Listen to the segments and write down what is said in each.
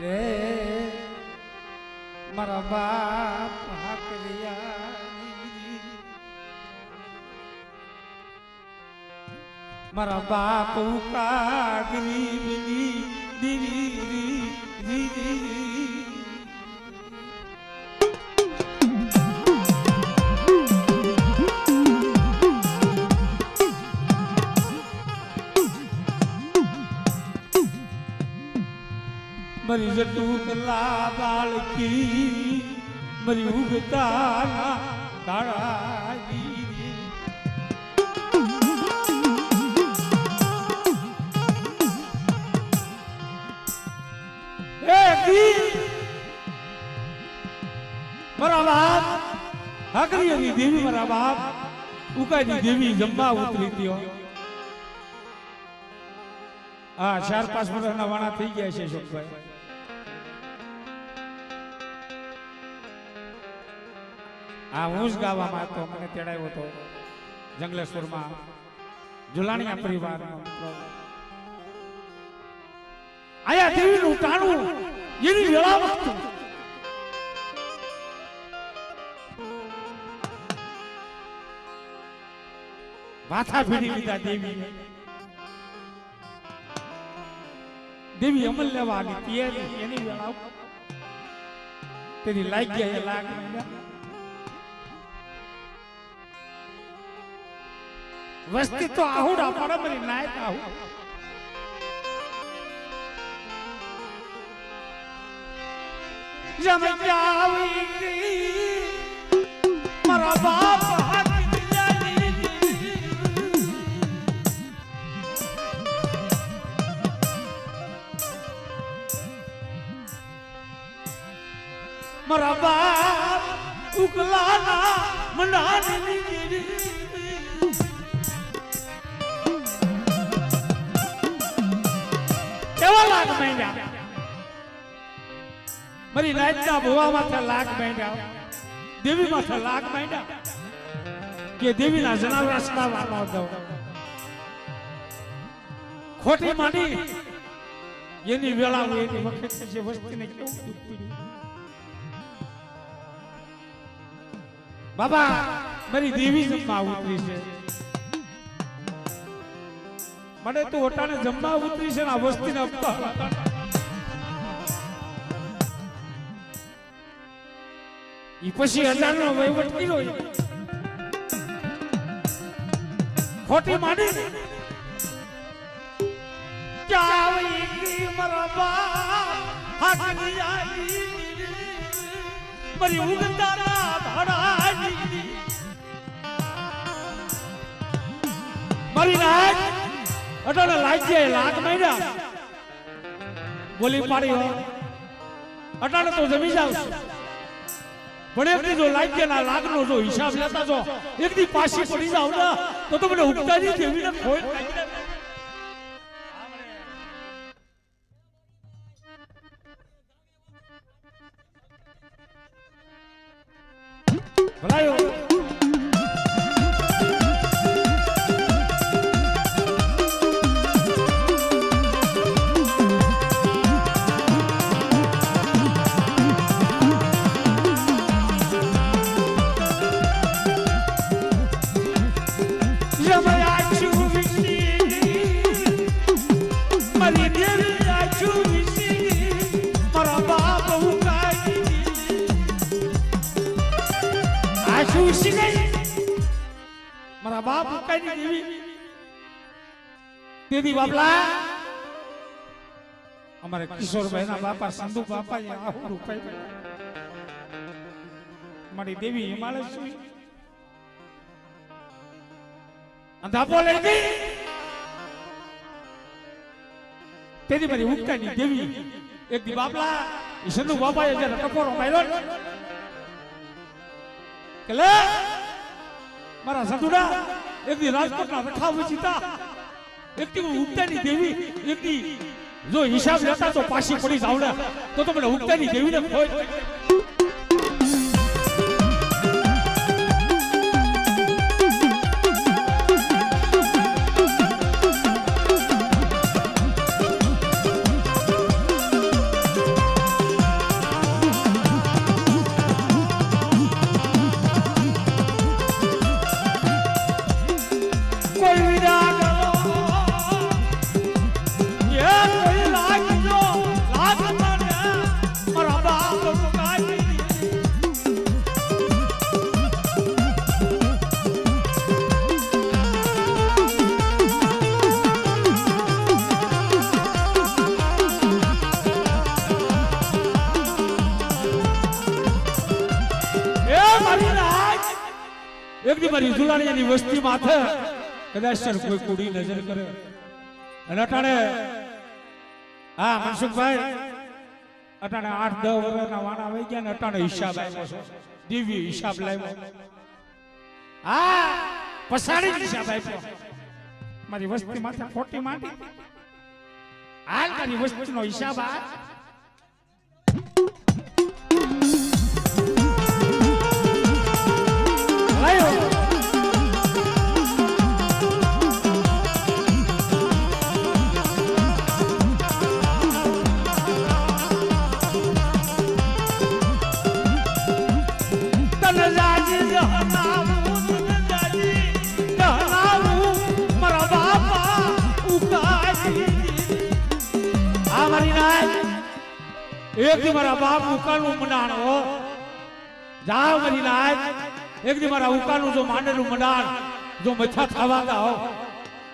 રે મારા બાપ હાકરિયા મારા બાપ ઉકા ગરીબની દીવી मरी जटूकला बाळकी मरी उगताना काळागी मारा बाप हाकरियानी देवी मारा बाप उकानी देवी जंबा उतरी थी हाँ 4-5 વર્ષના વાણા થઈ ગયા છે શોકભાઈ આ હું જ ગાવામાં હતો મને તેડાયો હતો જંગલેશ્વરમાં જુલાણીયા પરિવારનો આયા દેવીનું ટાણું એની વેળા વખત માથા ફેરી લીધા દેવી દેવી અમલ લેવા આવી એની વેળા તેની લાગ ગયા એ લાગ વસ્તી તો આહુડા પડે મારી નાયક આહુ જમૈયા આવી ગઈ મારા બાપ મારા બાપ ઉકલાના મનાની કેવા લાગ માંડ્યા મારી નાયકના ભુવા માથે લાગ માંડ્યા દેવી માથે લાગ માંડ્યા કે દેવીના જનાવર સડાવવાનો દો ખોટી માંડી એની વેળા એની વખત છે વસ્તીને કેવું દુઃખ પડ્યું બાબા મારી દેવી જમવા ઉતરી છે મને તો ઓટાને જમવા ઉતરી છે ને આ વસ્તીને આપતા ઈ પછી 1000 નો વહીવટ કર્યો ખોટી માંડી ચાવી મારા બાપ હાકરિયાની મારી ઉગતાના ભાડાની મારી નાક અટાણે લાગ્યા લાગ માંડ્યા બોલી પાડી હો અટાણે તો જમી જાવ પણ એક દી જો લાગ્યા ના લાગનો જો હિસાબ લેતા જો એક દી પાછી પડી જાવ ને તો મને ઉગતાની દેવીને ખોઈ ભલાયો મારા બાપ ઉકાઈની દેવી તેદી બાપલા અમારે કિશોરભાઈ ના બાપા સંધુ બાપા આહુર ઉકાઈ મારી દેવી હિમાલય સુઈ અંધાપો લઈ ગઈ તેદી મારી ઉકાઈની દેવી એક દી બાપલા સંધુ બાપાએ જ્યારે ટકોરો માર્યો કે લે મારા સંતુડા એક દી રાજકોટના રખાવ જીતા એક દી ઉગતાની દેવી એક દી જો હિસાબ લેતા તો પાછી પડી જાવડે તો તમને ઉગતાની દેવીને ખોઈ દી મારી ઝુલાણીયાની વસ્તી માથે કદાચ સર કોઈ કુડી નજર કરે અને અટાણે હા મનસુખભાઈ અટાણે 8-10 વર્ષના વાણા વહી ગયા ને અટાણે હિસાબ આવ્યો છે દિવ્ય હિસાબ લાવ્યો હા પસાડી હિસાબ આપ્યો મારી વસ્તી માથે ખોટી માંડી હાલ તારી વસ્તીનો હિસાબ આ एक दी मारा बाप उकालू मनाण हो जाओ मरी नाय एक दी मारा उकालू जो मानेलू मनाण जो मच्छा खावाता हो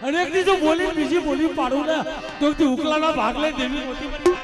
અને એક દી જો બોલી બીજી બોલી પાડું ને તો તી ઉકલાનો ભાગ લઈ દેવી મોટી